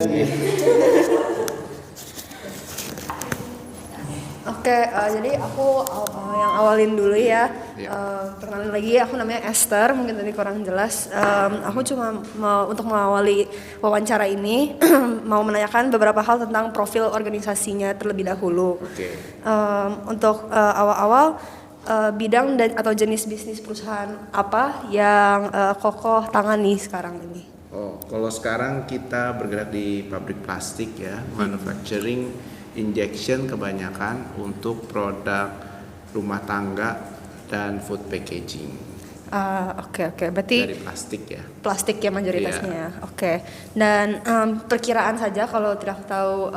Oke, jadi aku yang awalin dulu ya. Iya. Perkenalan lagi, aku namanya Esther. Mungkin tadi kurang jelas. Aku cuma untuk mengawali wawancara ini mau menanyakan beberapa hal tentang profil organisasinya terlebih dahulu. Oke. Untuk awal-awal bidang dan atau jenis bisnis perusahaan apa yang kokoh tangani sekarang ini? Oh, kalau sekarang kita bergerak di pabrik plastik ya, manufacturing injection kebanyakan untuk produk rumah tangga dan food packaging Oke, berarti dari plastik ya. plastik ya mayoritasnya ya. Oke. Dan perkiraan saja kalau tidak tahu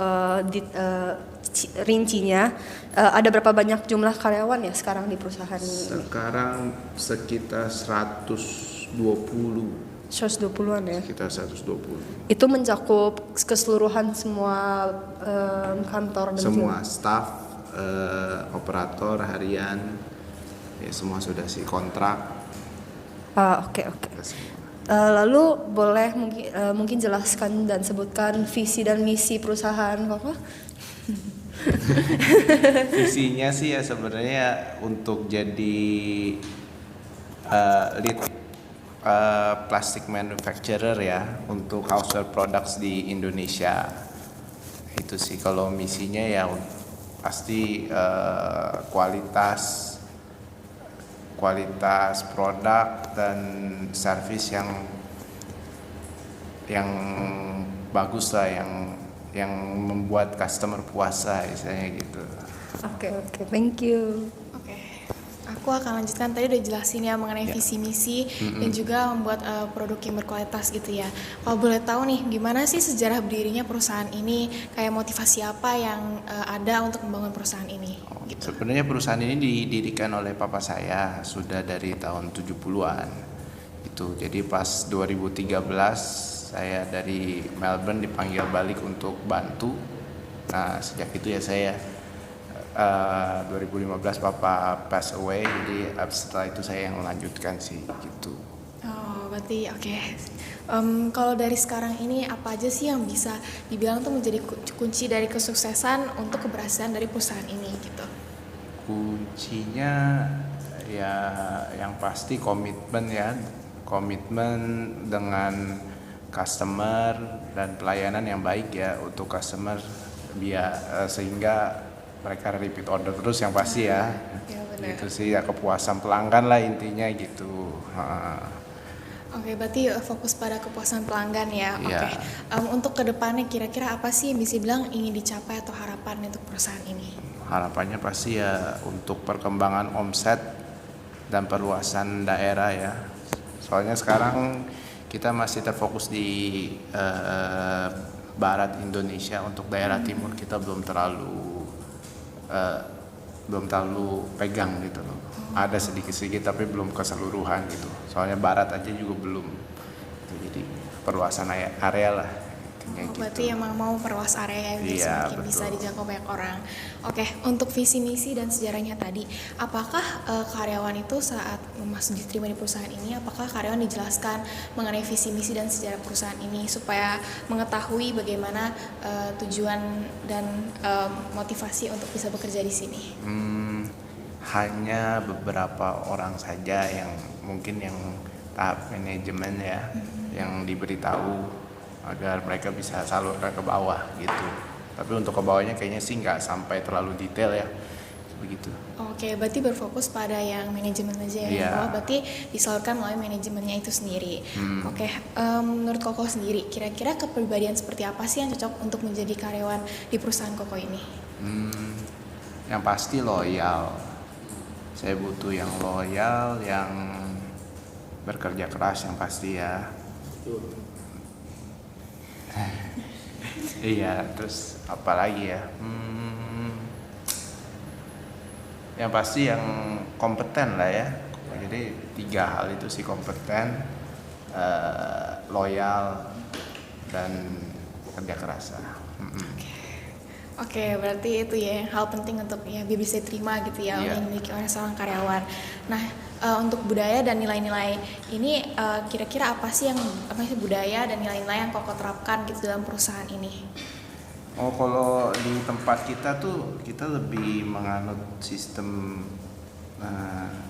rincinya, ada berapa banyak jumlah karyawan ya sekarang di perusahaan ini? Sekarang sekitar 120, 120-an ya. sekitar 120. Itu mencakup keseluruhan semua kantor dan Semua staff, operator harian, ya semua sudah sih kontrak. Oke. Lalu boleh mungkin jelaskan dan sebutkan visi dan misi perusahaan Koko? Visinya sih ya sebenarnya untuk jadi lead plastic manufacturer ya untuk household products di Indonesia. Itu sih kalau misinya ya pasti kualitas produk dan service yang bagus lah, yang membuat customer puas lah istilahnya gitu. Oke, thank you. Oke, aku akan lanjutkan. Tadi udah jelasin ya mengenai visi misi dan juga membuat produk yang berkualitas gitu ya. Kalau boleh tahu nih, gimana sih sejarah berdirinya perusahaan ini? Kayak motivasi apa yang ada untuk membangun perusahaan ini? Gitu. Sebenarnya perusahaan ini didirikan oleh papa saya sudah dari tahun 70-an. Itu. Jadi pas 2013 saya dari Melbourne dipanggil balik untuk bantu. Nah, sejak itu ya saya 2015 papa pass away, jadi setelah itu saya yang melanjutkan sih gitu. Oh, berarti oke. Kalau dari sekarang ini apa aja sih yang bisa dibilang tuh menjadi kunci dari kesuksesan untuk keberhasilan dari perusahaan ini gitu? Kuncinya ya yang pasti komitmen ya, komitmen dengan customer dan pelayanan yang baik ya untuk customer biar sehingga mereka repeat order terus yang pasti ya. Ya, benar. Gitu sih ya, kepuasan pelanggan lah intinya gitu. Oke, berarti fokus pada kepuasan pelanggan ya. Iya. Oke. Untuk kedepannya kira-kira apa sih yang bisa bilang ingin dicapai atau harapan untuk perusahaan ini? Harapannya pasti ya untuk perkembangan omset dan perluasan daerah ya. Soalnya sekarang kita masih terfokus di barat Indonesia, untuk daerah timur kita belum terlalu pegang gitu loh. Ada sedikit-sedikit tapi belum keseluruhan gitu. Soalnya barat aja juga belum. Jadi perluasan area lah. Gitu. Berarti emang mau perluas area yang Iya, semakin bisa betul. dijangkau banyak orang. Oke, untuk visi misi dan sejarahnya tadi, apakah karyawan itu saat diterima di perusahaan ini, apakah karyawan dijelaskan mengenai visi misi dan sejarah perusahaan ini supaya mengetahui bagaimana tujuan dan motivasi untuk bisa bekerja di sini? Hanya beberapa orang saja yang mungkin yang tahap manajemen ya, yang diberitahu agar mereka bisa salurkan ke bawah gitu. Tapi untuk ke bawahnya kayaknya sih nggak sampai terlalu detail ya, begitu. Oke, berarti berfokus pada yang manajemen aja ya. Iya. Berarti disalurkan melalui manajemennya itu sendiri. Oke, menurut Koko sendiri, kira-kira kepribadian seperti apa sih yang cocok untuk menjadi karyawan di perusahaan Koko ini? Yang pasti loyal. Saya butuh yang loyal, yang bekerja keras yang pasti ya. Iya, terus apa lagi ya? Yang pasti yang kompeten lah ya. Jadi 3 hal itu sih, kompeten, loyal, dan kerja keras lah. Oke, berarti itu ya yang hal penting untuk ya bisa diterima gitu ya Iya. yang dimiliki oleh seorang karyawan. Nah, untuk budaya dan nilai-nilai ini kira-kira apa sih budaya dan nilai-nilai yang Koko terapkan gitu dalam perusahaan ini? Oh, kalau di tempat kita tuh kita lebih menganut sistem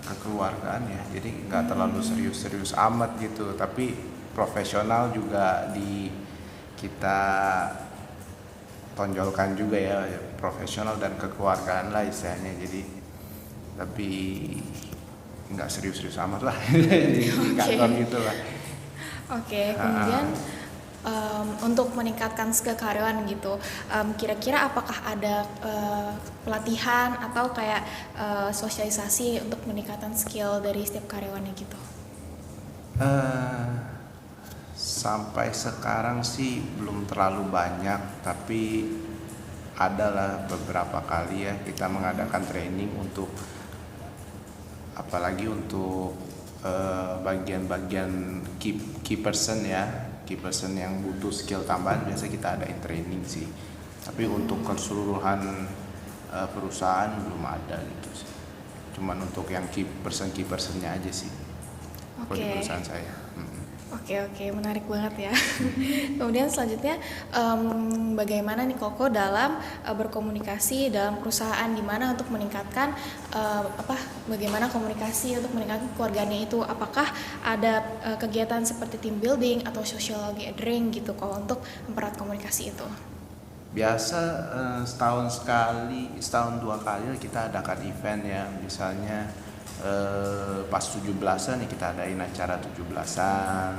kekeluargaan ya, jadi nggak terlalu serius-serius amat gitu, tapi profesional juga kita tonjolkan juga ya, profesional dan kekeluargaan lah istilahnya, jadi tapi nggak serius-serius amat lah di kantor gitu lah. Oke, kemudian untuk meningkatkan skill karyawan gitu, kira-kira apakah ada pelatihan atau kayak sosialisasi untuk meningkatkan skill dari setiap karyawannya gitu? Sampai sekarang sih belum terlalu banyak, tapi adalah beberapa kali ya kita mengadakan training untuk apalagi untuk bagian-bagian key person ya. Key person yang butuh skill tambahan biasa kita ada training sih, tapi untuk keseluruhan perusahaan belum ada gitu sih, cuman untuk yang key personnya aja sih. Kalau di perusahaan saya. Oke, menarik banget ya. Kemudian selanjutnya bagaimana nih Koko dalam berkomunikasi dalam perusahaan, gimana untuk meningkatkan bagaimana komunikasi untuk meningkatkan keluarganya itu? Apakah ada kegiatan seperti team building atau social gathering gitu kalau untuk mempererat komunikasi itu? Biasa setahun 2 kali kita adakan event ya, misalnya pas 17-an nih kita adain acara 17-an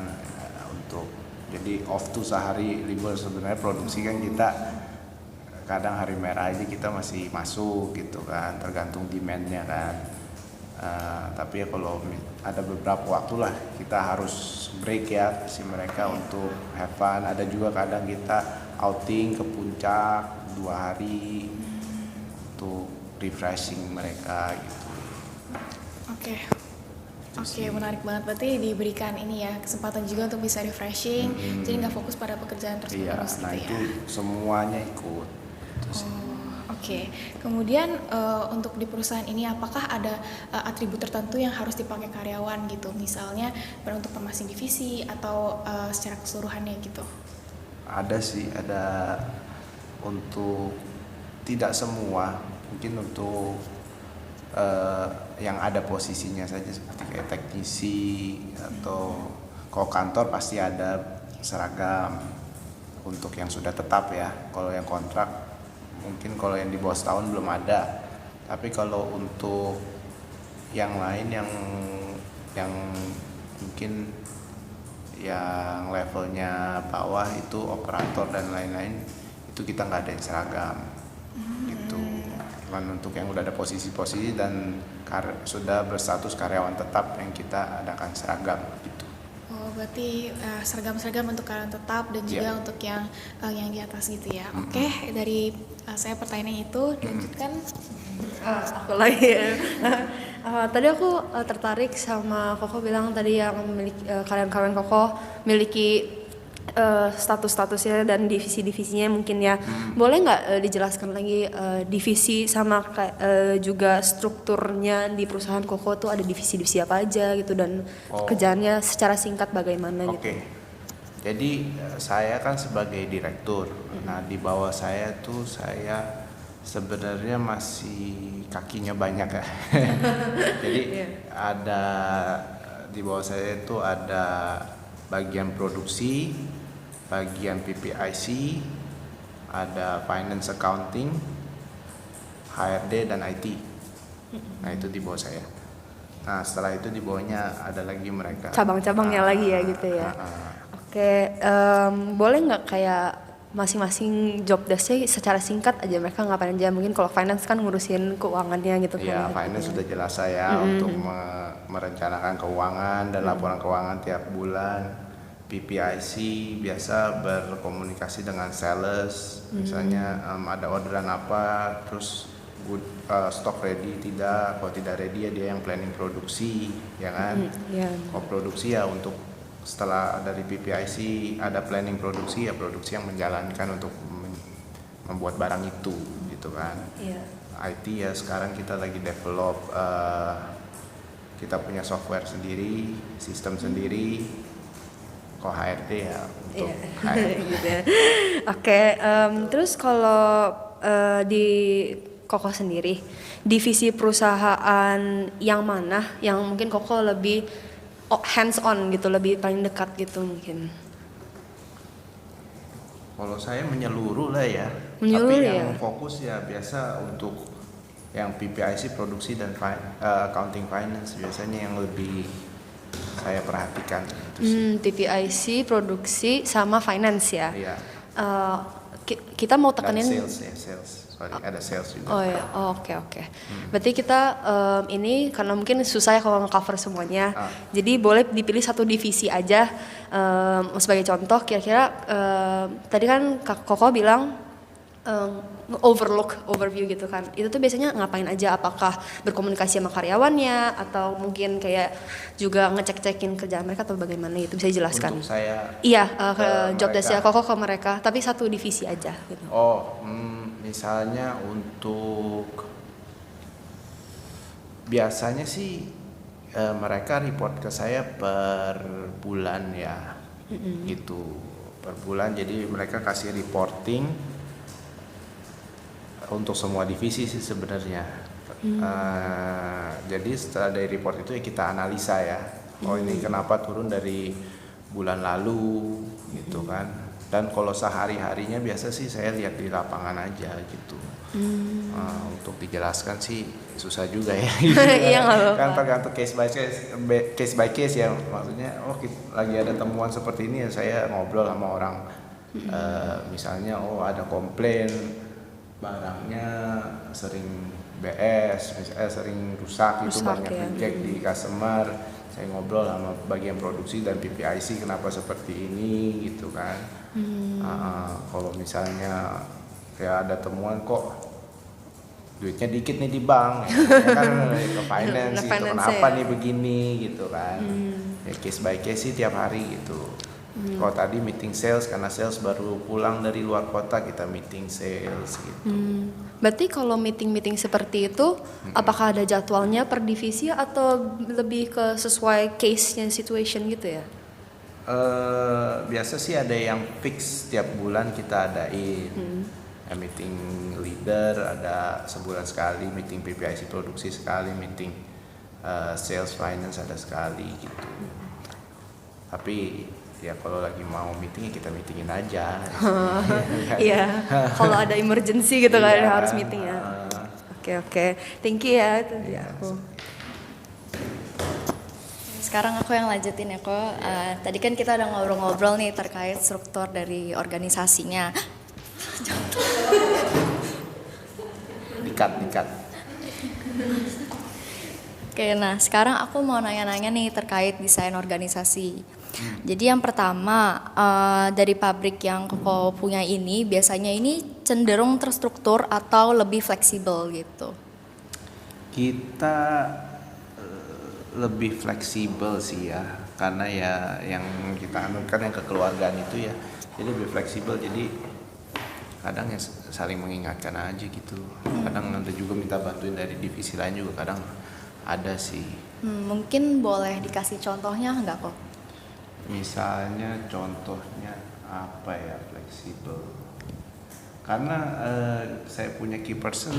untuk jadi off tuh sehari libur. Sebenarnya produksi kan kita kadang hari merah aja kita masih masuk gitu kan, tergantung demandnya kan. Tapi ya kalau ada beberapa waktu lah kita harus break ya si mereka untuk have fun. Ada juga kadang kita outing ke puncak 2 hari untuk refreshing mereka gitu. Oke, menarik banget. Berarti diberikan ini ya kesempatan juga untuk bisa refreshing, jadi nggak fokus pada pekerjaan terus-menerus gitu ya. Itu semuanya ikut. Oke. Kemudian untuk di perusahaan ini apakah ada atribut tertentu yang harus dipakai karyawan gitu, misalnya untuk masing divisi atau secara keseluruhannya gitu? Ada sih, ada untuk tidak semua, mungkin untuk yang ada posisinya saja seperti kayak teknisi atau kalau kantor pasti ada seragam untuk yang sudah tetap ya. Kalau yang kontrak mungkin kalau yang di bawah setahun belum ada. Tapi kalau untuk yang lain yang mungkin yang levelnya bawah itu operator dan lain-lain itu kita nggak ada yang seragam gitu. Untuk yang udah ada posisi-posisi dan sudah berstatus karyawan tetap yang kita adakan seragam gitu. Oh, berarti seragam-seragam untuk karyawan tetap dan juga untuk yang di atas gitu ya. Oke, dari saya pertanyaannya itu dilanjutkan. Aku lagi ya. Tadi aku tertarik sama Koko bilang tadi yang memiliki karyawan Koko miliki status-statusnya dan divisi-divisinya mungkin ya. Boleh nggak dijelaskan lagi divisi sama juga strukturnya di perusahaan Koko tuh ada divisi-divisi apa aja gitu dan kerjaannya secara singkat bagaimana gitu? Oke. Jadi saya kan sebagai direktur. Nah, di bawah saya tuh saya sebenarnya masih kakinya banyak ya. Jadi ada di bawah saya itu ada bagian produksi, bagian PPIC, ada finance accounting, HRD dan IT. Nah, itu di bawah saya. Nah, setelah itu di bawahnya ada lagi mereka. Cabang-cabangnya lagi ya gitu ya. Oke, boleh nggak kayak masing-masing job desk-nya secara singkat aja mereka ngapain aja? Mungkin kalau finance kan ngurusin keuangannya gitu kan. Ya, finance sudah jelas saya untuk merencanakan keuangan dan laporan keuangan tiap bulan. PPIC biasa berkomunikasi dengan sales, misalnya ada orderan apa, terus stok ready tidak, kalau tidak ready ya dia yang planning produksi, ya kan? Kalau produksi ya untuk setelah dari PPIC ada planning produksi ya produksi yang menjalankan untuk membuat barang itu, gitu kan? IT ya sekarang kita lagi develop kita punya software sendiri, sistem sendiri. Kok HRD ya untuk HRD. Gitu ya. Oke, terus kalau di Koko sendiri, divisi perusahaan yang mana yang mungkin Koko lebih hands on gitu, lebih paling dekat gitu mungkin? Kalau saya menyeluruh lah ya. Menyeluruh Tapi ya? yang fokus ya biasa untuk yang PPIC produksi dan accounting finance biasanya yang lebih saya perhatikan itu sih. TPIC, produksi sama finance ya. Iya. Kita mau Dan tekenin. sales ya, sales. Sorry, ada sales juga. Oh ya, oke. Berarti kita ini karena mungkin susah ya kalau nge-cover semuanya. Jadi boleh dipilih satu divisi aja. Sebagai contoh, kira-kira tadi kan Koko bilang overview gitu kan. Itu tuh biasanya ngapain aja? Apakah berkomunikasi sama karyawannya atau mungkin kayak juga ngecek-cekin kerjaan mereka atau bagaimana itu bisa dijelaskan? Untuk saya Iya, ke job mereka. desk Koko ke mereka, tapi satu divisi aja gitu. Misalnya untuk biasanya sih mereka report ke saya per bulan ya, gitu per bulan. Jadi mereka kasih reporting untuk semua divisi sih sebenarnya. Jadi setelah dari report itu ya kita analisa ya. Oh ini kenapa turun dari bulan lalu gitu kan. Dan kalau sehari-harinya biasa sih saya lihat di lapangan aja gitu. Untuk dijelaskan sih susah juga ya. Iya, nggak apa-apa. Kan tergantung case by case ya. Maksudnya lagi ada temuan seperti ini ya saya ngobrol sama orang. Misalnya ada komplain barangnya sering BS, misalnya sering rusak itu banyak ya. reject di customer. Saya ngobrol sama bagian produksi dan PPIC kenapa seperti ini gitu kan. Kalau misalnya kayak ada temuan kok duitnya dikit nih di bank ya kan ke finance gitu, kenapa nih begini gitu kan. Ya case by case sih tiap hari gitu. Kalau tadi meeting sales karena sales baru pulang dari luar kota, kita meeting sales gitu. Berarti kalau meeting seperti itu, apakah ada jadwalnya per divisi atau lebih ke sesuai case-nya situation gitu ya? Biasa sih ada yang fix tiap bulan kita adain. Meeting leader ada sebulan sekali, meeting PPIC produksi sekali, meeting sales finance ada sekali gitu. Tapi ya kalau lagi mau meeting kita meetingin aja. Iya, kalau ada emergency gitu kan Iya. harus meeting ya. Oke, thank you ya itu dia aku. Sekarang aku yang lanjutin ya kok. Tadi kan kita udah ngobrol-ngobrol nih terkait struktur dari organisasinya. Dikat. Oke, nah sekarang aku mau nanya-nanya nih terkait desain organisasi. Jadi yang pertama dari pabrik yang Koko punya ini biasanya ini cenderung terstruktur atau lebih fleksibel gitu. Kita lebih fleksibel sih ya, karena ya yang kita anutkan yang kekeluargaan itu ya, jadi lebih fleksibel. Jadi kadang ya saling mengingatkan aja gitu. Kadang nanti juga minta bantuin dari divisi lain juga kadang ada sih. Mungkin boleh dikasih contohnya nggak kok? Misalnya contohnya apa ya fleksibel? Karena saya punya key person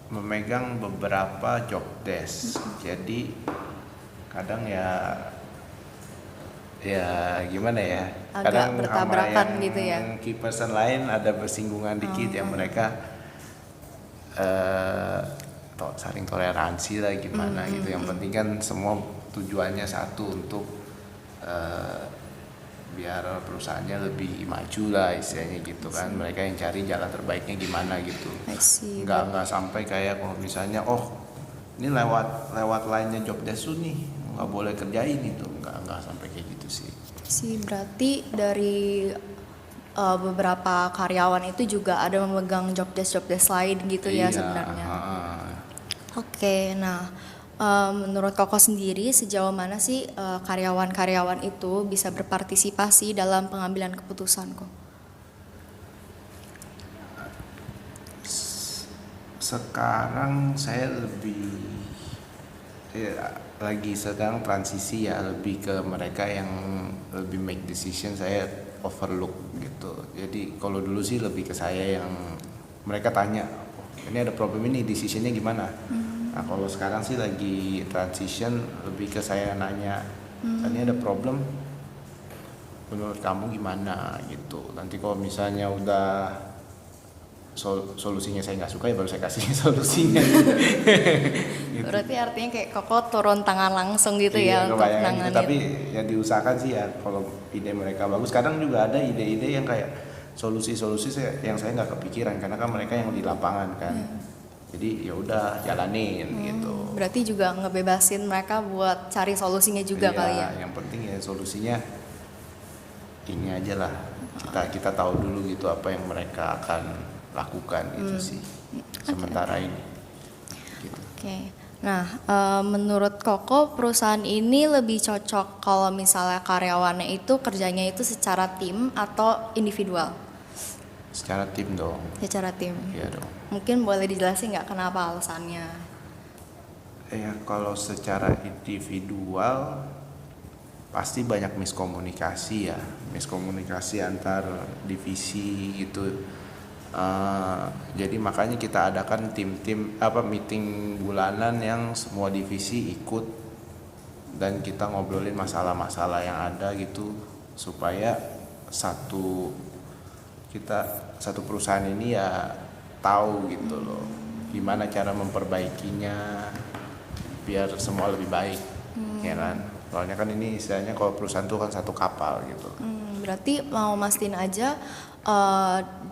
memegang beberapa job desk, jadi kadang ya gimana ya? Agak Kadang bertabrakan sama gitu ya? yang key person lain ada bersinggungan dikit yang mereka saling toleransi lah gimana gitu. Yang penting kan semua tujuannya satu untuk biar perusahaannya lebih maju lah istilahnya gitu kan. Mereka yang cari jalan terbaiknya gimana gitu. Nggak sampai kayak kalau misalnya ini lewat lainnya job desk nih nggak boleh kerjain itu, nggak sampai kayak gitu sih. Berarti dari beberapa karyawan itu juga ada memegang job desk lain gitu ya sebenarnya. Oke, nah menurut Koko sendiri sejauh mana sih karyawan-karyawan itu bisa berpartisipasi dalam pengambilan keputusan kok? Sekarang saya lebih ya, lagi sedang transisi ya, lebih ke mereka yang lebih make decision, saya overlook gitu. Jadi kalau dulu sih lebih ke saya yang mereka tanya, oh, ini ada problem ini, decisionnya gimana. Nah kalau sekarang sih lagi transition, lebih ke saya nanya, ini ada problem, menurut kamu gimana gitu. Nanti kalau misalnya udah solusinya saya nggak suka, ya baru saya kasih solusinya. Gitu. Berarti artinya kayak Koko turun tangan langsung gitu ya untuk kebayang gitu. nanganin. Tapi yang diusahakan sih ya, kalau ide mereka bagus. Kadang juga ada ide-ide yang kayak solusi-solusi yang saya nggak kepikiran, karena kan mereka yang di lapangan kan. Jadi ya udah jalanin gitu. Berarti juga ngebebasin mereka buat cari solusinya juga Iya, kali ya. yang penting ya solusinya ini aja lah. Kita tahu dulu gitu apa yang mereka akan lakukan gitu sih. Sementara ini. Gitu. Oke. Nah, menurut Koko perusahaan ini lebih cocok kalau misalnya karyawannya itu kerjanya itu secara tim atau individual? Secara tim dong. Secara tim. Iya dong. Mungkin boleh dijelasin nggak kenapa alasannya? Ya kalau secara individual pasti banyak miskomunikasi ya, miskomunikasi antar divisi gitu. Jadi makanya kita adakan tim-tim meeting bulanan yang semua divisi ikut, dan kita ngobrolin masalah-masalah yang ada gitu, supaya satu perusahaan ini ya tahu gitu loh gimana cara memperbaikinya biar semua lebih baik, ya kan. Soalnya kan ini istilahnya kalau perusahaan itu kan satu kapal gitu. Berarti mau mastiin aja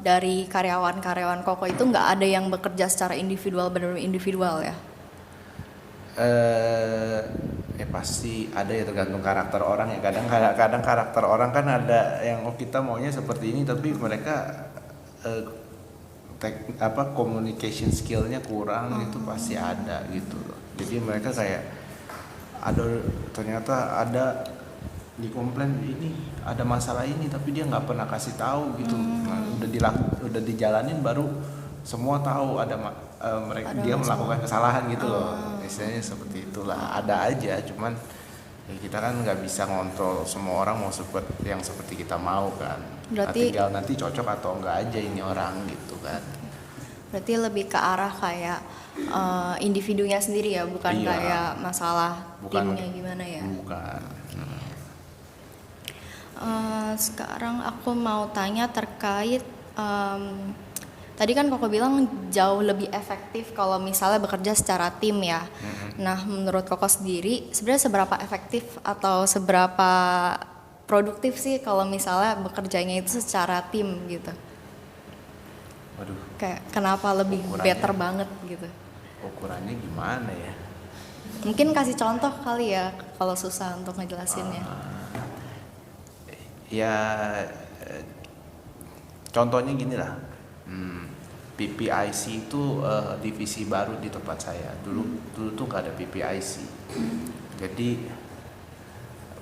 dari karyawan-karyawan Koko itu nggak ada yang bekerja secara individual, benar-benar individual ya? Pasti ada ya, tergantung karakter orang ya. Kadang karakter orang kan ada yang kita maunya seperti ini, tapi mereka communication skillnya kurang, itu pasti ada gitu loh. Jadi mereka kayak ternyata ada di komplain ini ada masalah ini, tapi dia nggak pernah kasih tahu gitu. Nah, udah dijalanin baru semua tahu ada dia melakukan kesalahan gitu loh. Istilahnya seperti itulah. Ada aja, cuman ya kita kan nggak bisa ngontrol semua orang mau seperti kita mau kan. Tinggal nanti cocok atau enggak aja ini orang gitu kan. Berarti lebih ke arah kayak individunya sendiri ya, bukan kayak masalah timnya gimana ya? Bukan. Sekarang aku mau tanya terkait tadi kan Koko bilang jauh lebih efektif kalau misalnya bekerja secara tim ya. Nah, menurut Koko sendiri sebenarnya seberapa efektif atau seberapa produktif sih kalau misalnya bekerjanya itu secara tim gitu? Waduh. Kayak kenapa lebih better banget gitu? Ukurannya gimana ya? Mungkin kasih contoh kali ya kalau susah untuk ngejelasinnya. Contohnya gini lah. PPIC itu divisi baru di tempat saya. Dulu tuh nggak ada PPIC. Jadi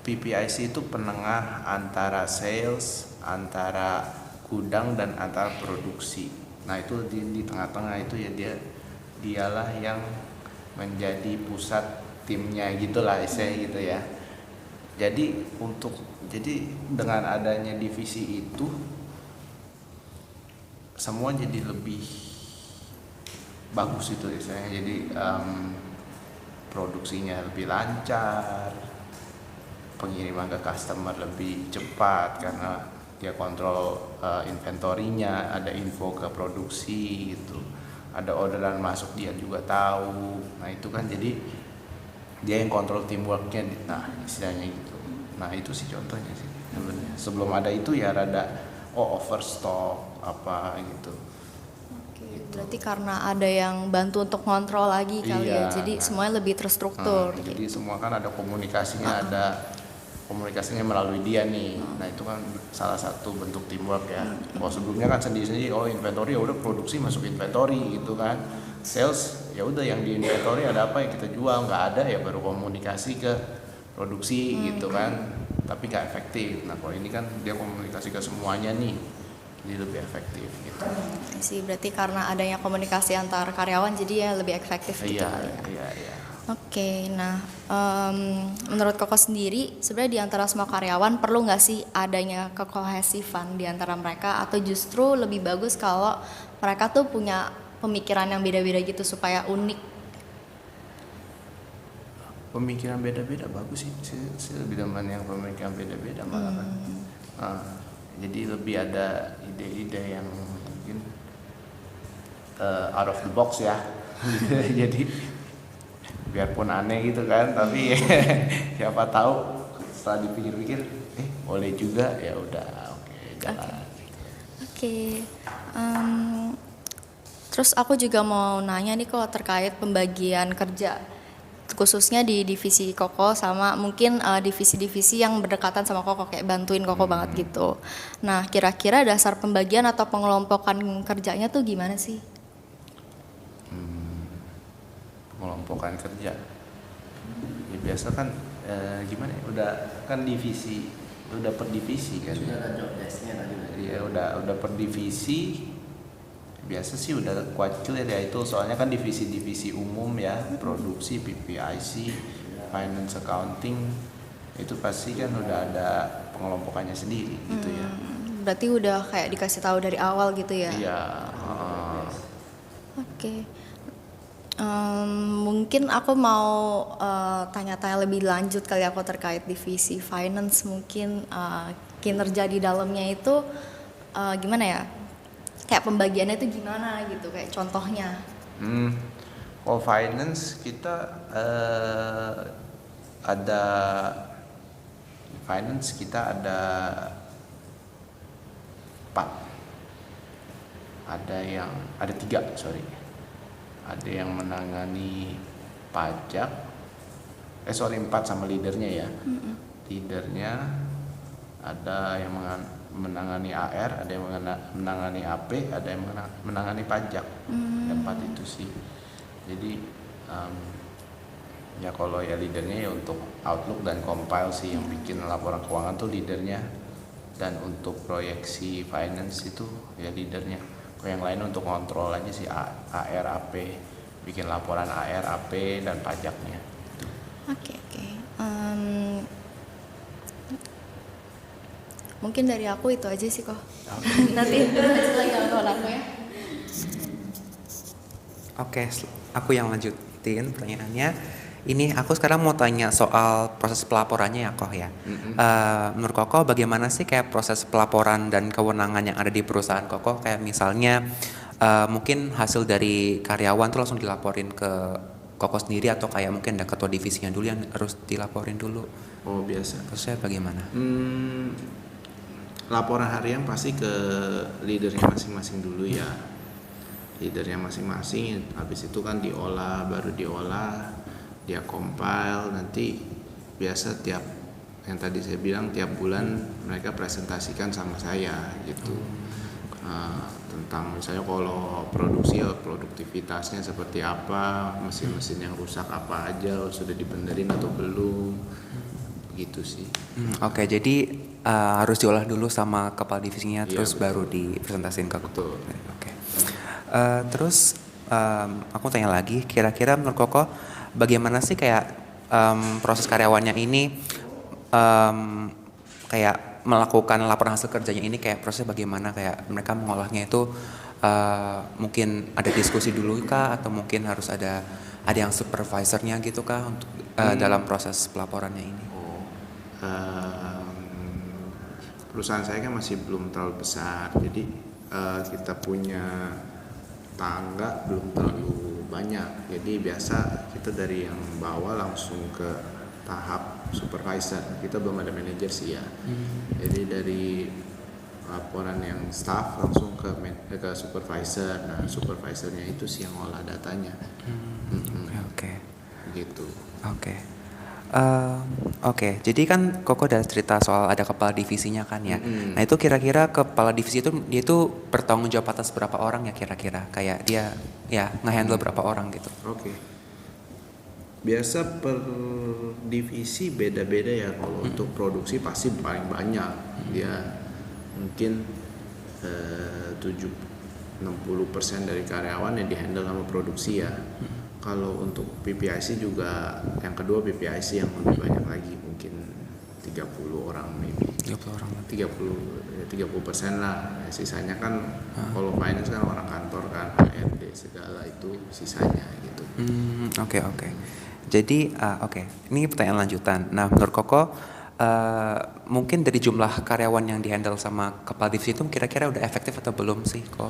PPIC itu penengah antara sales, antara gudang dan antara produksi. Nah itu di tengah-tengah itu ya dialah yang menjadi pusat timnya gitulah istilahnya gitu ya. Jadi dengan adanya divisi itu semua jadi lebih bagus itu istilahnya. Jadi produksinya lebih lancar, pengiriman ke customer lebih cepat karena dia kontrol inventorinya, ada info ke produksi gitu, ada orderan masuk dia juga tahu. Nah itu kan jadi dia yang kontrol teamworknya, nah istilahnya gitu. Nah itu sih contohnya sih sebenarnya. Sebelum ada itu ya rada overstock apa gitu. Oke, berarti karena ada yang bantu untuk ngontrol lagi kali ya, jadi semuanya lebih terstruktur. Jadi semua kan ada komunikasinya, komunikasinya melalui dia nih. Nah itu kan salah satu bentuk teamwork ya. Kalau sebelumnya kan sendiri-sendiri, inventory ya udah produksi masuk inventory gitu kan. Sales ya udah yang di inventory ada apa yang kita jual, nggak ada ya baru komunikasi ke produksi gitu kan. Tapi nggak efektif. Nah kalau ini kan dia komunikasi ke semuanya nih, jadi lebih efektif gitu. Sih berarti karena adanya komunikasi antar karyawan jadi ya lebih efektif gitu. Iya. Oke, nah menurut Koko sendiri sebenarnya di antara semua karyawan perlu nggak sih adanya kekohesifan di antara mereka, atau justru lebih bagus kalau mereka tuh punya pemikiran yang beda-beda gitu supaya unik? Pemikiran beda-beda bagus sih. Saya lebih demen yang pemikiran beda-beda malah kan. Jadi lebih ada ide-ide yang mungkin out of the box ya. Jadi biarpun aneh gitu kan, tapi siapa tahu setelah dipikir-pikir, boleh juga, ya udah, oke, jalan. Oke, terus aku juga mau nanya nih kok terkait pembagian kerja, khususnya di divisi Koko sama mungkin divisi-divisi yang berdekatan sama Koko, kayak bantuin Koko banget gitu. Nah, kira-kira dasar pembagian atau pengelompokan kerjanya tuh gimana sih? Pengelompokan kerja ya biasa kan, gimana ya, udah kan divisi, udah per divisi kan, sudah ada job desk-nya tadi ya, udah per divisi. Biasa sih udah quite clear ya itu, soalnya kan divisi-divisi umum ya, produksi, PPIC, finance, accounting, itu pasti kan udah ada pengelompokannya sendiri gitu ya. Berarti udah kayak dikasih tahu dari awal gitu ya? Iya. Oke. Mungkin aku mau tanya-tanya lebih lanjut kali aku terkait divisi finance, mungkin kinerja di dalamnya itu gimana ya? Kayak pembagiannya itu gimana gitu, kayak contohnya. Kalau finance kita ada empat, ada tiga, ada yang menangani pajak, empat sama leadernya ya. Leadernya ada yang menangani AR, ada yang menangani AP, ada yang menangani pajak. Empat itu sih. Jadi ya kalau ya leadernya ya untuk outlook dan compile sih, yang bikin laporan keuangan tuh leadernya, dan untuk proyeksi finance itu ya leadernya. Kalau yang lain untuk kontrol aja sih, AR, AP, bikin laporan AR, AP dan pajaknya. Oke. Mungkin dari aku itu aja sih kok. Nanti lanjut lagi kalau aku ya. Oke, aku yang lanjutin pertanyaannya. Ini aku sekarang mau tanya soal proses pelaporannya ya kok ya. Menurut Koko bagaimana sih kayak proses pelaporan dan kewenangan yang ada di perusahaan Koko? Kayak misalnya mungkin hasil dari karyawan tuh langsung dilaporin ke Koko sendiri, atau kayak mungkin ada ketua divisinya dulu yang harus dilaporin dulu? Oh biasa. Prosesnya bagaimana? Laporan harian pasti ke leadernya masing-masing dulu ya. Leadernya masing-masing, habis itu kan baru diolah, dia compile, nanti biasa yang tadi saya bilang tiap bulan mereka presentasikan sama saya gitu. Tentang misalnya kalau produksi, produktivitasnya seperti apa, mesin-mesin yang rusak apa aja, sudah dibenerin atau belum, gitu sih. Oke, jadi harus diolah dulu sama kepala divisinya, terus baru dipresentasikan ke Betul. Oke. Terus aku tanya lagi, kira-kira menurut Koko bagaimana sih kayak proses karyawannya ini kayak melakukan laporan hasil kerjanya ini, kayak prosesnya bagaimana, kayak mereka mengolahnya itu mungkin ada diskusi dulu kah, atau mungkin harus ada yang supervisornya gitu kah untuk dalam proses pelaporannya ini? Perusahaan saya kan masih belum terlalu besar, jadi kita punya tangga belum terlalu banyak. Jadi biasa kita dari yang bawah langsung ke tahap supervisor. Kita belum ada manajer sih ya. Jadi dari laporan yang staff langsung ke supervisor. Nah supervisornya itu sih yang olah datanya. Oke. Gitu. Oke, jadi kan Koko udah cerita soal ada kepala divisinya kan ya. Nah itu kira-kira kepala divisi itu dia itu bertanggung jawab atas berapa orang ya kira-kira? Kayak dia ya nge-handle berapa orang gitu? Oke. Biasa per divisi beda-beda ya. Kalau untuk produksi pasti paling banyak. Dia mungkin 60% dari karyawan yang dihandle sama produksi ya. Kalau untuk PPIC juga yang kedua PPIC yang lebih banyak lagi, mungkin 30 orang maybe. 30 orang. 30% lah. Sisanya kan kalau finance kan orang kantor kan, HRD segala itu sisanya gitu. Oke. Jadi ini pertanyaan lanjutan. Nah, menurut Koko mungkin dari jumlah karyawan yang dihandle sama kepala divisi itu kira-kira udah efektif atau belum sih kok?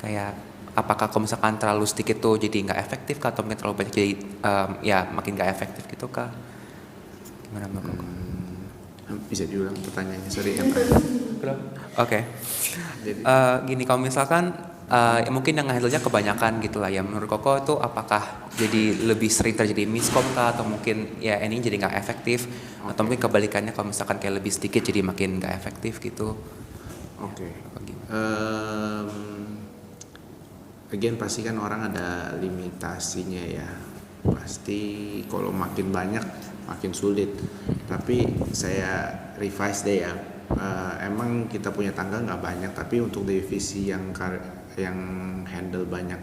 Kayak apakah kalau misalkan terlalu sedikit tuh jadi nggak efektif kah, atau mungkin terlalu banyak jadi ya makin nggak efektif gitu kah? Gimana menurut Koko? Bisa diulang pertanyaannya, sorry ya. Oke. Gini, kalau misalkan mungkin yang handle-nya kebanyakan gitu lah ya, menurut Koko itu apakah jadi lebih sering terjadi miskom kah, atau mungkin ya ini jadi nggak efektif, atau mungkin kebalikannya kalau misalkan kayak lebih sedikit jadi makin nggak efektif gitu? Oke. Again pasti kan orang ada limitasinya ya. Pasti kalau makin banyak makin sulit. Tapi saya revise deh ya. Emang kita punya tangga nggak banyak, tapi untuk divisi yang handle banyak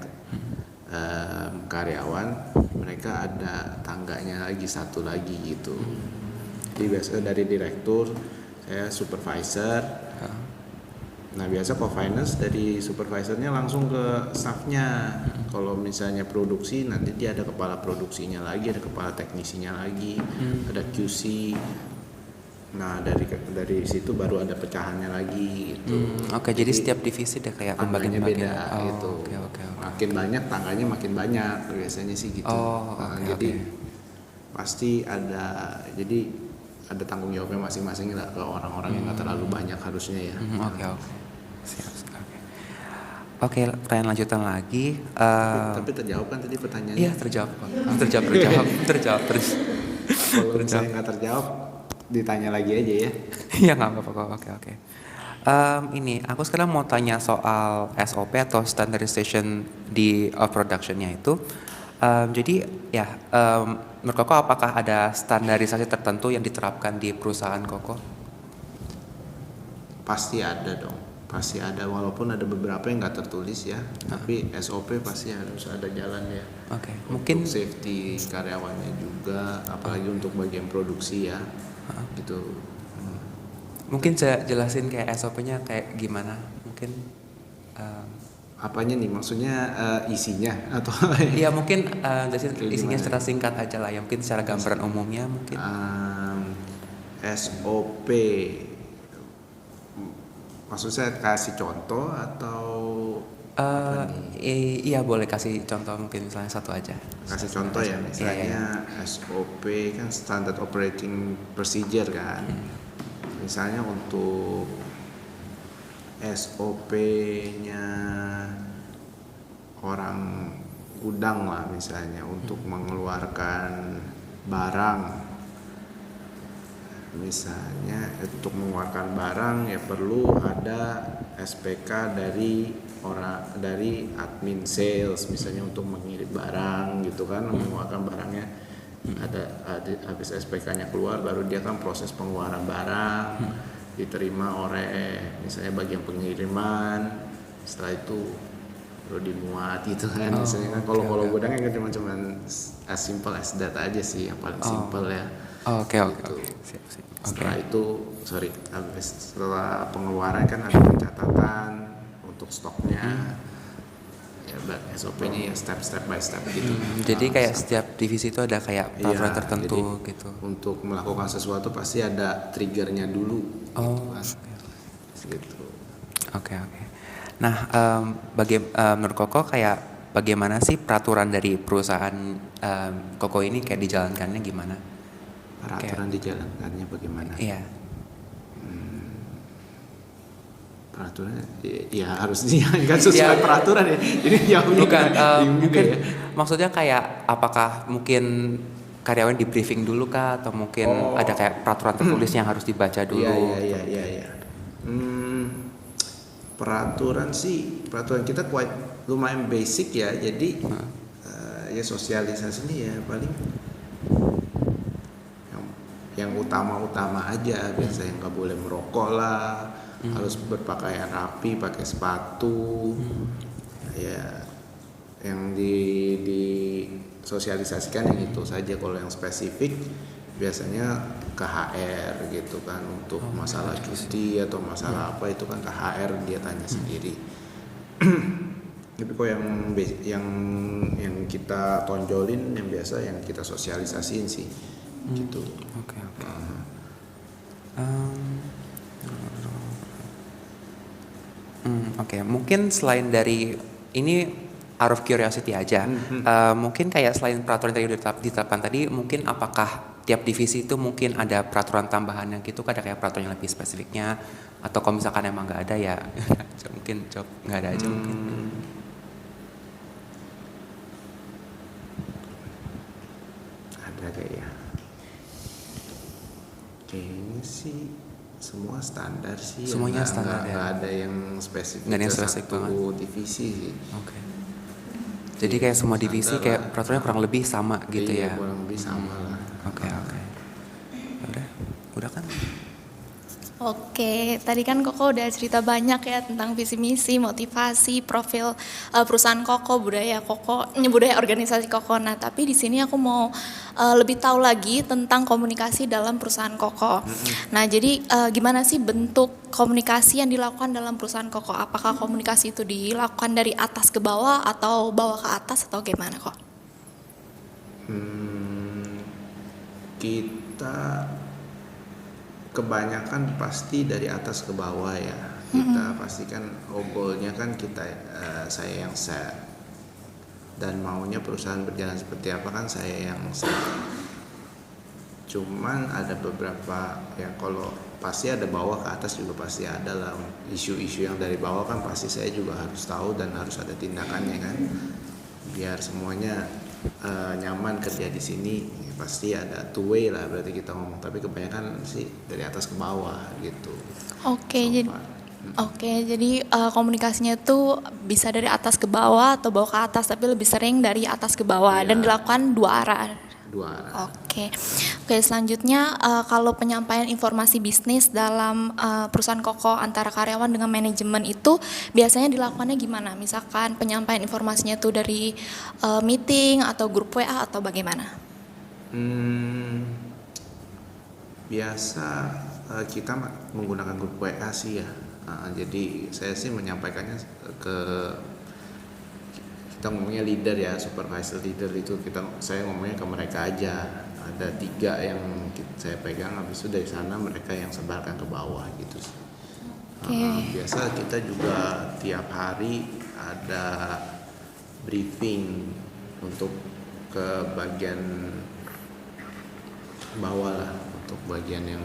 karyawan, mereka ada tangganya lagi satu lagi gitu. Jadi biasa dari direktur, saya supervisor. Nah biasa co-finance dari supervisornya langsung ke staffnya. Kalau misalnya produksi, nanti dia ada kepala produksinya lagi, ada kepala teknisinya lagi, ada QC. Nah dari situ baru ada pecahannya lagi gitu. Oke, jadi setiap divisi ada kayak tangganya beda gitu. Oke. Makin banyak tangganya makin banyak biasanya sih gitu. Jadi pasti ada, jadi ada tanggung jawabnya masing-masing lah ke orang-orang yang nggak terlalu banyak harusnya ya. Oke. Siap. Oke, pertanyaan lanjutan lagi. Tapi terjawab kan tadi pertanyaannya? Iya, terjawab. Terjawab. Kalau misalnya nggak terjawab, ditanya lagi aja ya. Iya, nggak apa-apa kok. Oke. Ini aku sekarang mau tanya soal SOP atau standardization di productionnya itu. Jadi ya, menurut Koko apakah ada standarisasi tertentu yang diterapkan di perusahaan Koko? Pasti ada dong. Pasti ada, walaupun ada beberapa yang nggak tertulis ya, tapi SOP pasti harus ada jalannya. Oke. Mungkin safety karyawannya juga, apalagi untuk bagian produksi ya, gitu. Mungkin saya jelasin kayak SOP-nya kayak gimana? Mungkin apanya nih? Maksudnya isinya atau? Iya mungkin isinya secara singkat aja lah, ya mungkin secara gambaran umumnya mungkin. SOP. Maksud saya kasih contoh atau iya boleh kasih contoh, mungkin misalnya satu aja. Kasih contoh ya, misalnya SOP kan standard operating procedure kan. Misalnya untuk SOP-nya orang gudang lah misalnya, untuk mengeluarkan barang. Misalnya untuk mengeluarkan barang ya perlu ada SPK dari admin sales misalnya untuk mengirim barang gitu kan, mengeluarkan barangnya ada habis SPK-nya keluar baru dia kan proses pengeluaran barang diterima oleh misalnya bagian pengiriman, setelah itu baru dimuat gitu kan. Misalnya kan kalau gudangnya kan cuma as simple as that aja sih, yang paling simple ya. Oke. Siap. Setelah itu, setelah pengeluaran kan ada pencatatan untuk stoknya. Ya, SOP-nya ya step by step gitu. Jadi kayak setiap divisi itu ada kayak peraturan tertentu gitu. Untuk melakukan sesuatu pasti ada triggernya dulu. Gitu. Oke. Nah, menurut Koko kayak bagaimana sih peraturan dari perusahaan Koko ini kayak dijalankannya gimana? Peraturan dijalankannya bagaimana? Iya. Peraturan ya harus dijalankan sesuai peraturan ya. Jadi jauhnya bukan mungkin ya. Maksudnya kayak apakah mungkin karyawan di briefing dulu kah, atau mungkin ada kayak peraturan tertulis yang harus dibaca dulu? Iya. Peraturan kita lumayan basic ya. Jadi ya sosialisasinya ya paling yang utama aja, biasanya nggak boleh merokok lah, harus berpakaian rapi, pakai sepatu, ya yang sosialisasikan yang itu saja. Kalau yang spesifik biasanya ke HR gitu kan, untuk masalah cuti atau masalah apa itu kan ke HR dia tanya sendiri. Tapi kok yang kita tonjolin yang biasa yang kita sosialisasiin sih gitu. Oke. Oke, mungkin selain dari ini out of curiosity aja, mungkin kayak selain peraturan yang tadi ditetapkan tadi, mungkin apakah tiap divisi itu mungkin ada peraturan tambahan yang gitu, ada kayak peraturan yang lebih spesifiknya, atau kalau misalkan emang nggak ada ya mungkin job nggak ada aja mungkin. Ada kayak kayaknya sih semua standar sih. Semuanya standar ya. Nggak ada yang spesifik. Nggak ada yang ke spesifik satu banget. divisi sih. Oke. Jadi kayak semua divisi Standar kayak lah. peraturannya kurang lebih sama gitu Iya, ya. kurang lebih sama lah. Oke. Udah kan? Oke, tadi kan Koko udah cerita banyak ya tentang visi misi, motivasi, profil perusahaan Koko, budaya organisasi Koko. Nah, tapi di sini aku mau lebih tahu lagi tentang komunikasi dalam perusahaan Koko. Nah, jadi gimana sih bentuk komunikasi yang dilakukan dalam perusahaan Koko? Apakah komunikasi itu dilakukan dari atas ke bawah atau bawah ke atas atau gimana kok? Kita kebanyakan pasti dari atas ke bawah ya. Kita pastikan goalnya kan kita saya yang set, dan maunya perusahaan berjalan seperti apa kan saya yang set. Cuman ada beberapa yang kalau pasti ada bawah ke atas juga pasti ada lah. Isu-isu yang dari bawah kan pasti saya juga harus tahu dan harus ada tindakannya kan, biar semuanya nyaman kerja di sini. Pasti ada two way lah berarti kita ngomong, tapi kebanyakan sih dari atas ke bawah gitu. Jadi komunikasinya itu bisa dari atas ke bawah atau bawah ke atas, tapi lebih sering dari atas ke bawah. Iya. Dan dilakukan dua arah. Oke, selanjutnya kalau penyampaian informasi bisnis dalam perusahaan Koko antara karyawan dengan manajemen itu biasanya dilakukannya gimana? Misalkan penyampaian informasinya itu dari meeting atau grup WA atau bagaimana? Biasa kita menggunakan grup WA sih ya. Jadi saya sih menyampaikannya ke, kita ngomongnya leader ya, supervisor leader itu saya ngomongnya ke mereka aja. Ada 3 yang saya pegang, habis itu dari sana mereka yang sebarkan ke bawah gitu sih. Biasa kita juga tiap hari ada briefing untuk ke bagian bawah lah, untuk bagian yang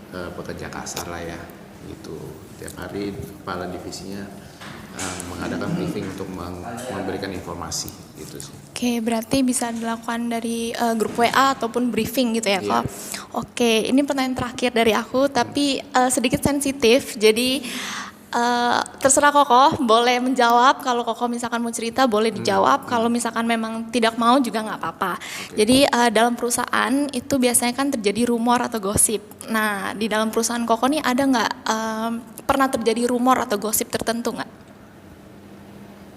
pekerja kasar lah ya gitu. Tiap hari kepala divisinya mengadakan briefing untuk memberikan informasi gitu sih. Oke, berarti bisa dilakukan dari grup WA ataupun briefing gitu ya kok. Oke, ini pertanyaan terakhir dari aku tapi sedikit sensitif, jadi terserah Koko, boleh menjawab. Kalau Koko misalkan mau cerita boleh dijawab, kalau misalkan memang tidak mau juga nggak apa-apa. Jadi dalam perusahaan itu biasanya kan terjadi rumor atau gosip. Nah, di dalam perusahaan Koko nih ada nggak pernah terjadi rumor atau gosip tertentu nggak?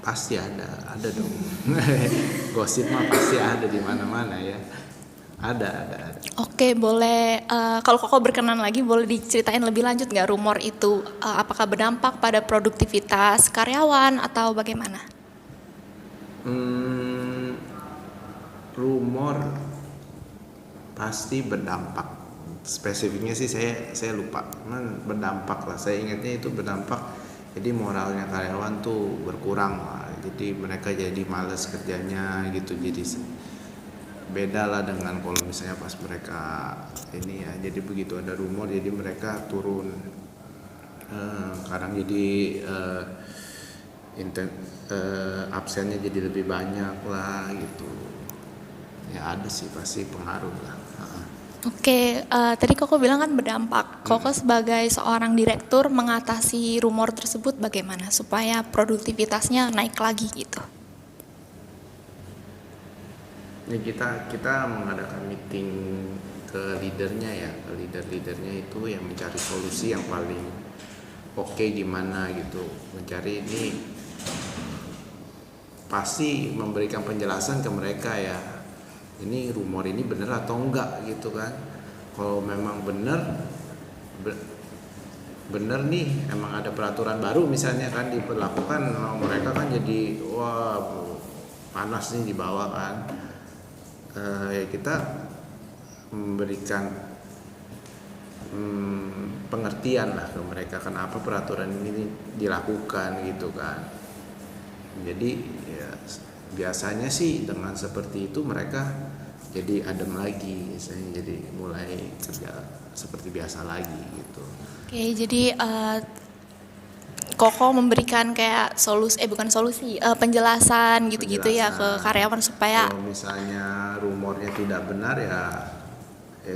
Pasti ada dong. Gosip mah pasti ada di mana-mana ya. Ada. Oke, boleh kalau Koko berkenan lagi boleh diceritain lebih lanjut nggak rumor itu apakah berdampak pada produktivitas karyawan atau bagaimana? Rumor pasti berdampak. Spesifiknya sih saya lupa. Berdampak lah. Saya ingatnya itu berdampak. Jadi moralnya karyawan tuh berkurang lah. Jadi mereka jadi malas kerjanya gitu. Jadi beda lah dengan kalau misalnya pas mereka ini ya, jadi begitu ada rumor jadi mereka turun, kadang jadi absennya jadi lebih banyak lah gitu ya, ada sih pasti pengaruh lah. Oke, tadi Koko bilang kan berdampak. Koko sebagai seorang direktur mengatasi rumor tersebut bagaimana supaya produktivitasnya naik lagi gitu? Ya kita mengadakan meeting ke leadernya ya, ke leadernya itu yang mencari solusi yang paling oke gimana gitu, mencari ini pasti memberikan penjelasan ke mereka ya, ini rumor ini benar atau enggak gitu kan. Kalau memang bener nih, emang ada peraturan baru misalnya kan diberlakukan, mereka kan jadi wah panas nih di bawah kan. Ya kita memberikan pengertian lah ke mereka kenapa peraturan ini dilakukan gitu kan. Jadi ya biasanya sih dengan seperti itu mereka jadi adem lagi, misalnya jadi mulai kerja seperti biasa lagi gitu. Oke, jadi Koko memberikan kayak penjelasan gitu-gitu ya ke karyawan supaya kalau misalnya rumornya tidak benar ya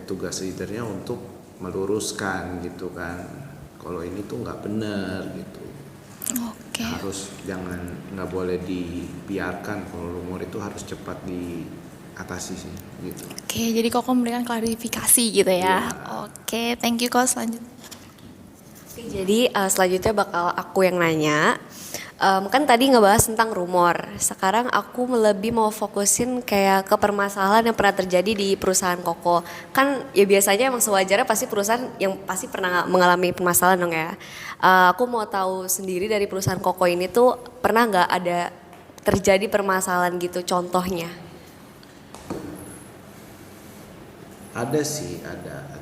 tugas leadernya untuk meluruskan gitu kan. Kalau ini tuh nggak benar gitu. Oke. Harus nggak boleh dibiarkan, kalau rumor itu harus cepat diatasi sih gitu. Oke, jadi Koko memberikan klarifikasi gitu ya. Iya. Oke, thank you Koko. Selanjutnya. Oke, jadi selanjutnya bakal aku yang nanya. Kan tadi ngebahas tentang rumor. Sekarang aku lebih mau fokusin kayak ke permasalahan yang pernah terjadi di perusahaan Koko. Kan ya biasanya emang sewajarnya pasti perusahaan yang pasti pernah mengalami permasalahan dong ya. Aku mau tahu sendiri dari perusahaan Koko ini tuh pernah nggak ada terjadi permasalahan gitu, contohnya? Ada sih, ada.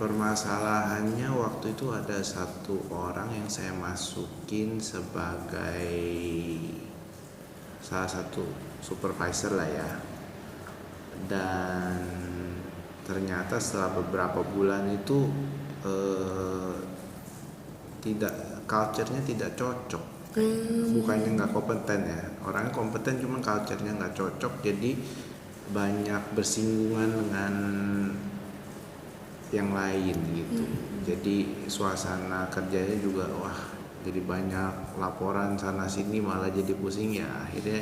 Permasalahannya waktu itu ada satu orang yang saya masukin sebagai salah satu supervisor lah ya, dan ternyata setelah beberapa bulan itu culture-nya tidak cocok. Bukannya nggak kompeten ya, orangnya kompeten cuman culture-nya nggak cocok, jadi banyak bersinggungan dengan yang lain gitu. Jadi suasana kerjanya juga jadi banyak laporan sana sini, malah jadi pusing ya. Akhirnya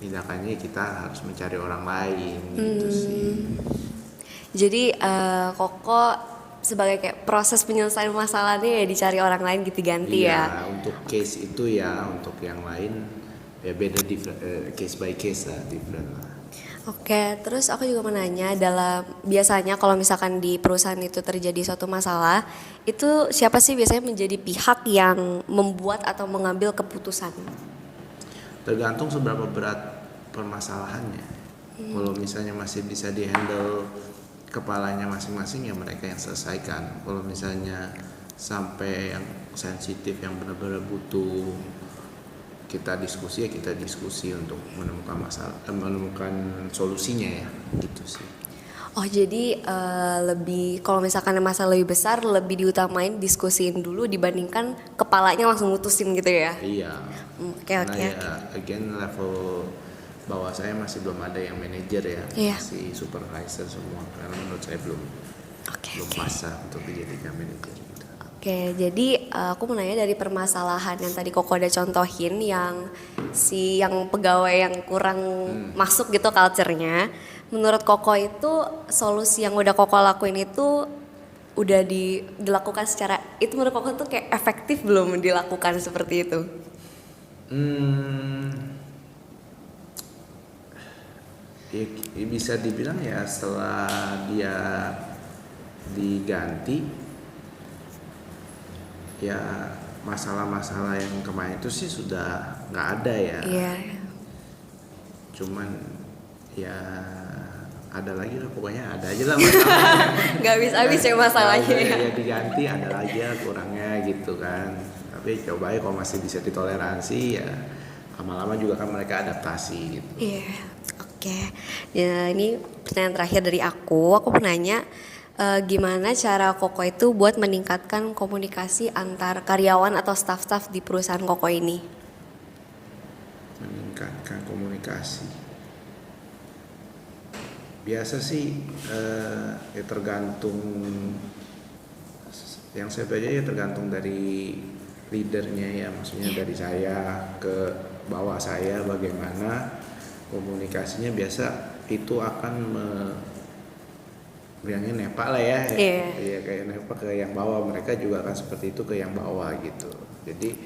tindakannya kita harus mencari orang lain gitu sih. Jadi Koko sebagai kayak proses penyelesaian masalahnya ya dicari orang lain gitu, ganti ya. Untuk case itu ya, untuk yang lain ya beda, case by case lah, different lah. Oke, terus aku juga mau nanya, biasanya kalau misalkan di perusahaan itu terjadi suatu masalah, itu siapa sih biasanya menjadi pihak yang membuat atau mengambil keputusan? Tergantung seberapa berat permasalahannya. Kalau misalnya masih bisa dihandle kepalanya masing-masing ya mereka yang selesaikan. Kalau misalnya sampai yang sensitif, yang benar-benar butuh kita diskusi untuk menemukan solusinya ya, gitu sih. Oh, jadi lebih kalau misalkan masalah lebih besar lebih diutamain diskusiin dulu dibandingkan kepalanya langsung mutusin gitu ya? Iya. Oke. Again level bawah saya masih belum ada yang manajer ya, Iya. masih supervisor semua, karena menurut saya belum masa untuk dijadikan manajer. Oke, jadi aku mau nanya dari permasalahan yang tadi Koko ada contohin yang pegawai yang kurang masuk gitu culture-nya. Menurut Koko itu solusi yang udah Koko lakuin itu udah dilakukan itu menurut Koko tuh kayak efektif belum dilakukan seperti itu? Ya, bisa dibilang ya setelah dia diganti ya masalah-masalah yang kemarin itu sih sudah nggak ada ya. Iya. Cuman ya ada lagi lah, pokoknya ada aja lah masalahnya. Gak habis-habis ya masalahnya. Ya diganti ada lagi ya kurangnya gitu kan. Tapi coba ya kalau masih bisa ditoleransi ya lama-lama juga kan mereka adaptasi gitu. Iya, oke. Ya, ini pertanyaan terakhir dari aku mau nanya gimana cara Koko itu buat meningkatkan komunikasi antar karyawan atau staf-staf di perusahaan Koko ini? Meningkatkan komunikasi. Biasa sih ya tergantung, yang saya baca ya tergantung dari leadernya ya, maksudnya dari saya ke bawah saya bagaimana komunikasinya. Biasa itu akan bilangnya nepa lah ya. Iya, kayak nepa ke yang bawah, mereka juga akan seperti itu ke yang bawah gitu. Jadi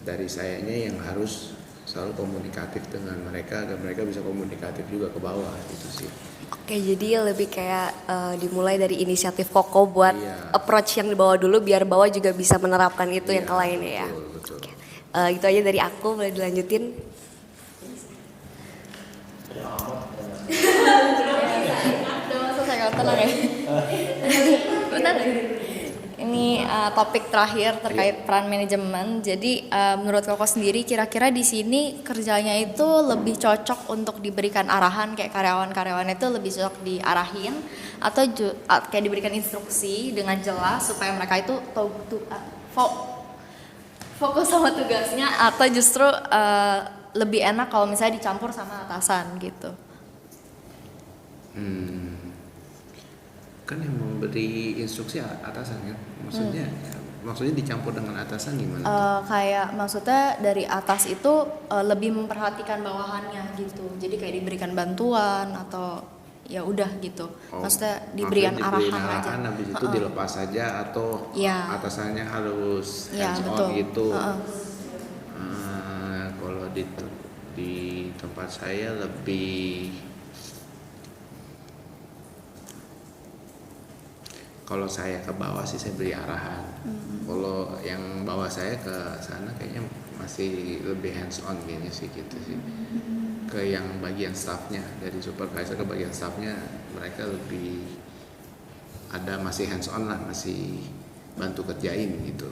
dari sayanya yang harus selalu komunikatif dengan mereka agar mereka bisa komunikatif juga ke bawah gitu sih. Oke, jadi lebih kayak dimulai dari inisiatif Koko buat Iya. approach yang di bawah dulu biar bawah juga bisa menerapkan itu yang ke Iya, lainnya ya. betul. Oke. Itu aja dari aku, boleh dilanjutin. Udah masuk saya tenang ya. Bentar. Ini topik terakhir terkait peran manajemen. Jadi menurut Koko sendiri kira-kira di sini kerjanya itu lebih cocok untuk diberikan arahan kayak karyawan-karyawan itu lebih cocok diarahin atau kayak diberikan instruksi dengan jelas supaya mereka itu fokus sama tugasnya, atau justru lebih enak kalau misalnya dicampur sama atasan gitu. Kan yang memberi instruksi atasan kan, maksudnya dicampur dengan atasan gimana? Kayak maksudnya dari atas itu lebih memperhatikan bawahannya gitu. Jadi kayak diberikan bantuan atau ya udah gitu. Maksudnya diberikan arahan aja. Habis itu dilepas saja atau Ya. atasannya harus Ya, hands on betul. gitu. Kalau di tempat saya lebih, kalau saya ke bawah sih saya beri arahan. Kalau yang bawah saya ke sana kayaknya masih lebih hands on kayaknya sih gitu sih. Ke yang bagian staffnya, dari supervisor ke bagian staffnya mereka lebih ada masih hands on lah, masih bantu kerjain gitu.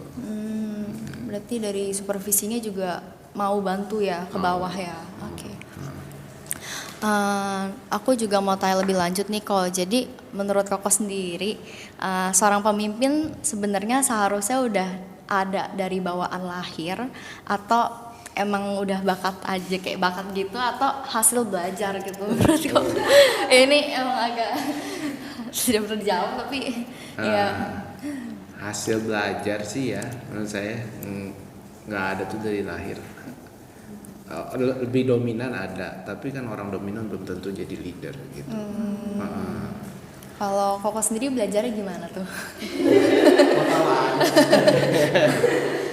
Berarti dari supervisinya juga mau bantu ya ke bawah ya. Oke. Aku juga mau tanya lebih lanjut nih Ko. Jadi menurut Koko sendiri seorang pemimpin sebenarnya seharusnya udah ada dari bawaan lahir atau emang udah bakat aja kayak bakat gitu atau hasil belajar gitu menurut Koko? Ini emang agak tidak pernah dijawab tapi ya. Hasil belajar sih ya menurut saya nggak ada tuh dari lahir. Lebih dominan ada, tapi kan orang dominan belum tentu jadi leader gitu. Kalau Koko sendiri belajarnya gimana tuh?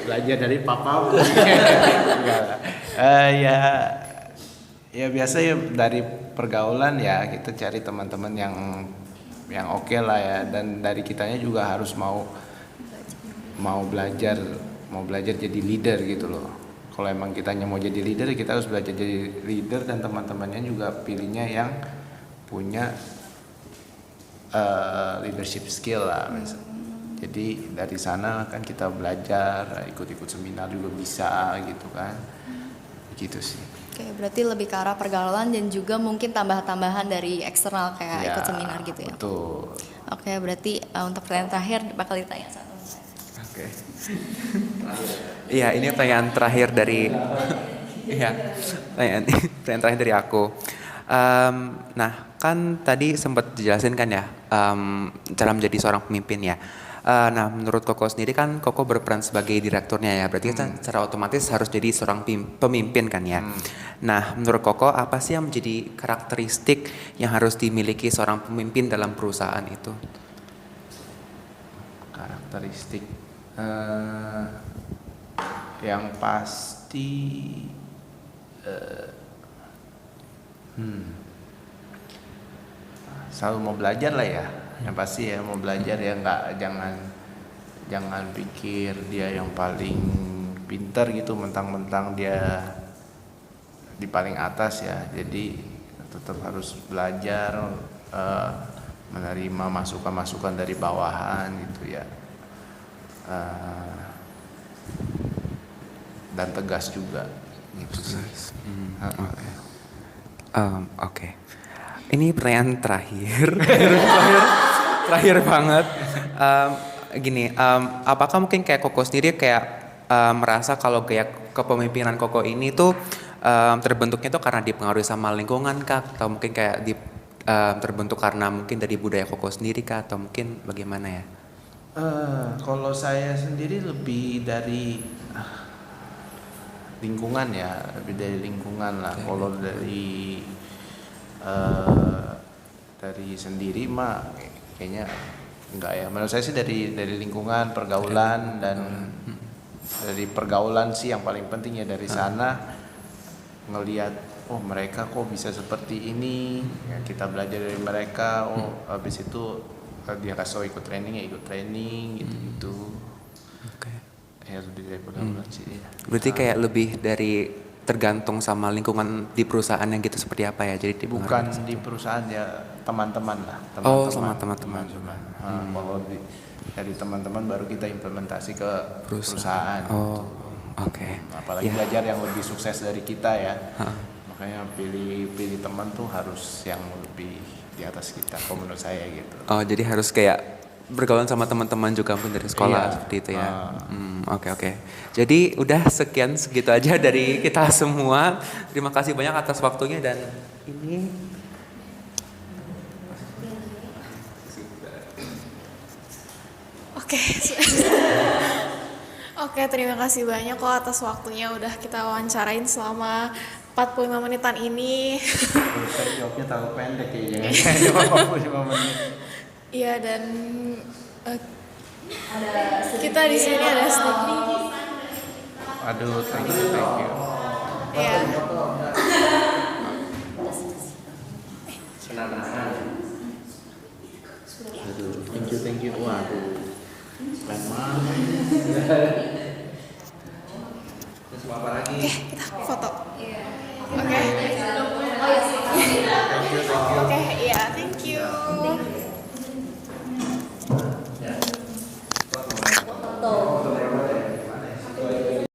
Belajar dari papa. Ya biasa ya dari pergaulan ya, kita cari teman-teman yang oke lah ya, dan dari kitanya juga harus mau belajar jadi leader gitu loh. Kalau emang kitanya mau jadi leader, kita harus belajar jadi leader, dan teman-temannya juga pilihnya yang punya leadership skill lah. Jadi dari sana kan kita belajar, ikut-ikut seminar juga bisa gitu kan. Gitu sih. Oke, berarti lebih ke arah pergaulan dan juga mungkin tambahan-tambahan dari eksternal kayak Ya, ikut seminar gitu ya. Betul. Oke, berarti untuk pertanyaan terakhir bakal ditanya satu. Oke. Iya, ini pertanyaan terakhir dari pertanyaan terakhir dari aku. Nah, kan tadi sempat dijelasin kan ya cara menjadi seorang pemimpin ya. Nah, menurut Koko sendiri kan Koko berperan sebagai direkturnya ya. Berarti kan secara otomatis harus jadi seorang pemimpin kan ya. Nah, menurut Koko apa sih yang menjadi karakteristik yang harus dimiliki seorang pemimpin dalam perusahaan itu? Karakteristik yang pasti selalu mau belajar lah ya. Yang pasti ya mau belajar ya, jangan pikir dia yang paling pintar gitu, mentang-mentang dia di paling atas ya. Jadi tetap harus belajar, menerima masukan-masukan dari bawahan gitu ya. Dan tegas juga gitu sih. Oke. Ini pertanyaan terakhir. terakhir banget. Gini, apakah mungkin kayak Koko sendiri kayak merasa kalau kayak kepemimpinan Koko ini tuh terbentuknya tuh karena dipengaruhi sama lingkungan kah, atau mungkin kayak terbentuk karena mungkin dari budaya Koko sendiri kah, atau mungkin bagaimana ya? Kalau saya sendiri lebih dari lingkungan ya, lebih dari lingkungan lah. Kalau dari sendiri mah kayaknya enggak ya. Menurut saya sih dari lingkungan, pergaulan, dan dari pergaulan sih yang paling penting ya. Dari sana ngelihat oh mereka kok bisa seperti ini, ya kita belajar dari mereka. Habis itu dia kasih ikut training ya ikut training gitu-gitu. Oke. Ya lebih dari bulan sih. Berarti kayak lebih dari tergantung sama lingkungan di perusahaan yang gitu seperti apa ya? Jadi Bukan di perusahaan ya, teman-teman lah. Oh, sama teman-teman. Kalau dari teman-teman baru kita implementasi ke perusahaan. Oh, oke. Apalagi belajar yang lebih sukses dari kita ya. Makanya pilih teman tuh harus yang lebih di atas kita, kalau menurut saya gitu. Oh, jadi harus kayak bergaul sama teman-teman juga mungkin dari sekolah seperti itu ya. Oke. Jadi udah sekian segitu aja dari kita semua. Terima kasih banyak atas waktunya dan ini. Oke. Oke, terima kasih banyak kok atas waktunya udah kita wawancarain selama 45 menitan ini. Saya jawabnya terlalu pendek ya, jangan 45 menit. Iya, dan kita di sini ada sticky. Aduh, thank you. Iya. Aduh, thank you. Waduh. Keren banget. Terus apa lagi? Kita foto. Oke. Oke, iya.